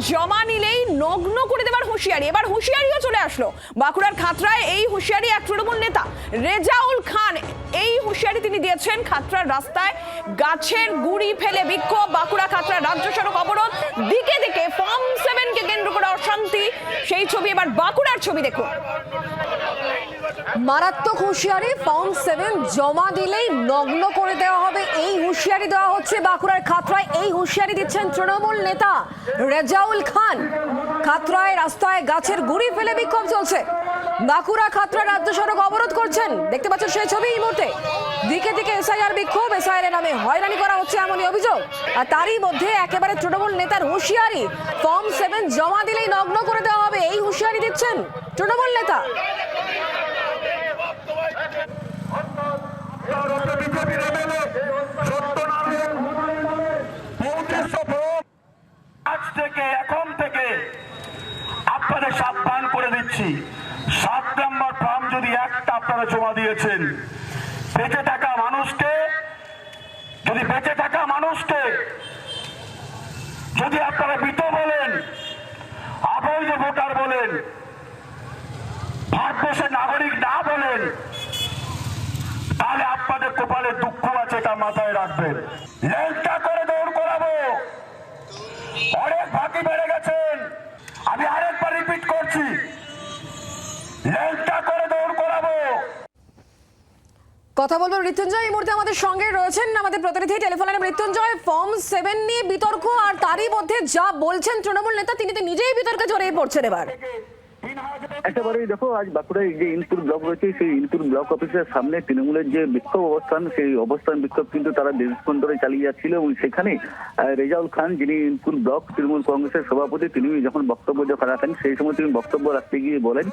জমা নিলেই নগ্ন করে দেবার হুঁশিয়ারি। এবার হুঁশিয়ারিও চলে আসলো বাঁকুড়ার খাতড়ায়। এই হুঁশিয়ারি এক তৃণমূল নেতা রেজাউল খান এই হুঁশিয়ারি তিনি দিয়েছেন। খাতড়ার রাস্তায় গাছের গুড়ি ফেলে বিক্ষোভ, বাঁকুড়া খাতড়া রাজ্য সড়ক অবরোধ, দিকে দিকে ফর্ম 7 কে কেন্দ্র করে অশান্তি। সেই ছবি, এবার বাঁকুড়ার ছবি দেখুন। মারাত্মক হুঁশিয়ারি, ফর্ম 7 জমা দিলেই নগ্ন করে দেওয়া হবে, এই হুঁশিয়ারি দেওয়া হচ্ছে বাঁকুড়ার খাতড়ায়। এই হুঁশিয়ারি দিচ্ছেন তৃণমূল নেতা রেজাউল খান। খাতড়ায় রাস্তায় গাছের গুড়ি ফেলে বিক্ষোভ চলছে। বাঁকুড়া খাতড়া রাজ্য সড়ক অবরোধ করছেন, দেখতে পাচ্ছেন সেই ছবি এই মুহূর্তে। দিকে দিকে এসআইআর বিক্ষোভ, এসআইআর নামে হয়রানি করা হচ্ছে এমনই অভিযোগ। আর তারই মধ্যে একেবারে তৃণমূল নেতার হুঁশিয়ারি, ফর্ম 7 জমা দিলেই নগ্ন করে দেওয়া হবে, এই হুঁশিয়ারি দিচ্ছেন তৃণমূল নেতা। আজ থেকে, এখন থেকে আপনাদের সাবধান করে দিচ্ছি, 7 নম্বর ফর্ম যদি একটা আপনারা জমা দিয়েছেন, বেঁচে থাকা মানুষকে যদি আপনারা মৃত বলেন, অবৈধ ভোটার বলেন, ভারতবর্ষের নাগরিক না বলেন, তাহলে আপনাদের কপালে দুঃখ আছে, এটা মাথায় রাখবেন। লেনটা করে দৌড় করাবো, অনেক ফাঁকি বেড়ে গেছেন। আমি আরেকবার রিপিট করছি, লেনটা করে দৌড় করাবো। কথা বলবো মৃত্যুঞ্জয় এই মুহূর্তে আমাদের সঙ্গে রয়েছেন, আমাদের প্রতিনিধি টেলিফোনে। মৃত্যুঞ্জয়, ফর্ম 7 নিয়ে বিতর্ক, আর তারই মধ্যে যা বলছেন তৃণমূল নেতা, তিনি তো নিজেই বিতর্কে জড়িয়ে পড়ছেন এবার। একেবারেই দেখো, আজ বাঁকুড়ায় যে ইনপুর ব্লক রয়েছে, সেই ইনপুর ব্লক অফিসের সামনে তৃণমূলের যে বিক্ষোভ অবস্থান, সেই অবস্থান বিক্ষোভ কিন্তু তারা দীর্ঘক্ষণ ধরে চালিয়ে যাচ্ছিল। এবং সেখানে রেজাউল খান, যিনি ইনপুর ব্লক তৃণমূল কংগ্রেসের সভাপতি, তিনি যখন বক্তব্য রাখেন, সেই সময় তিনি বক্তব্য রাখতে গিয়ে বলেন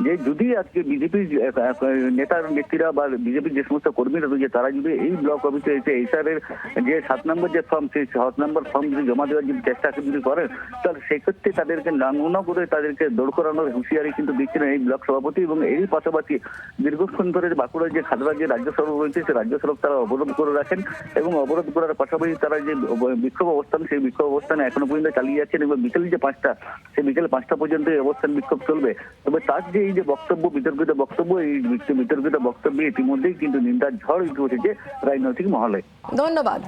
যে যদি আজকে বিজেপির নেতার নেত্রীরা বা বিজেপির যে সমস্ত কর্মীরা রয়েছে, তারা যদি এই ব্লক অফিসে এসে এইসবের যে 7 নম্বর যে ফর্ম, সেই 7 নম্বর ফর্ম যদি জমা দেওয়ার যদি চেষ্টা যদি করেন, তাহলে সেক্ষেত্রে তাদেরকে নামনা করে তাদেরকে দৌড় করানোর হুঁশিয়ারি কিন্তু দিচ্ছেন এই ব্লক সভাপতি। এবং এরই পাশাপাশি দীর্ঘক্ষণ ধরে বাঁকুড়ার যে খাতড়া যে রাজ্য সড়ক রয়েছে, সেই রাজ্য সড়ক তারা অবরোধ করে রাখেন। এবং অবরোধ করার পাশাপাশি তারা যে বিক্ষোভ অবস্থান, সেই বিক্ষোভ অবস্থানে এখনো পর্যন্ত চালিয়ে যাচ্ছেন। এবং বিকেল যে 5টা, সেই বিকেল 5টা পর্যন্ত এই অবস্থান বিক্ষোভ চলবে। তবে তার যে এই যে বক্তব্য, বিতর্কিত বক্তব্য, এই বিতর্কিত বক্তব্যে ইতিমধ্যেই কিন্তু নিন্দার ঝড় উঠে উঠেছে রাজনৈতিক মহলে। ধন্যবাদ।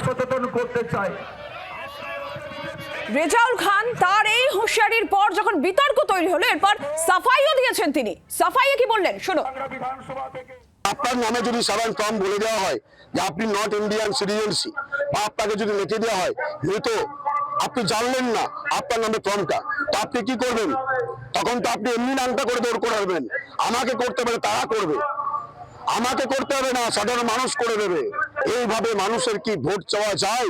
সচেতন করতে চাই রেজাউল খান তার এই হুঁশিয়ারির পর যখন বিতর্ক তৈরি হলো, এরপর সাফাইও দিয়েছেন তিনি। সাফাইয়ে কি বললেন শোনো। বিধানসভা থেকে আপনার নামে যদি 7 ফর্ম বলে দেওয়া হয় যে আপনি নট ইন্ডিয়ান সিটিজেনশিপ, বা আপনাকে যদি লিখে দেওয়া হয় মৃত, আপনি জানলেন না আপনার নামে ফর্মটা, তো আপনি কি করবেন? তখন তো আপনি এমনি নামটা করে দৌড় করাবেন। আমাকে করতে পারে, তারা করবে, আমাকে করতে হবে না, সাধারণ মানুষ করে দেবে। এইভাবে মানুষের কি ভোট চাওয়া যায়?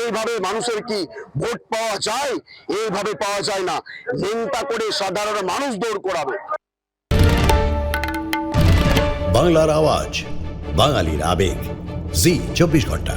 এইভাবে মানুষের কি ভোট পাওয়া যায়? এইভাবে পাওয়া যায় না। নিন্দা করে সাধারণ মানুষ দৌড় করাবে। বাংলার আওয়াজ, বাঙালির আবেগ, জি 24 ঘন্টা।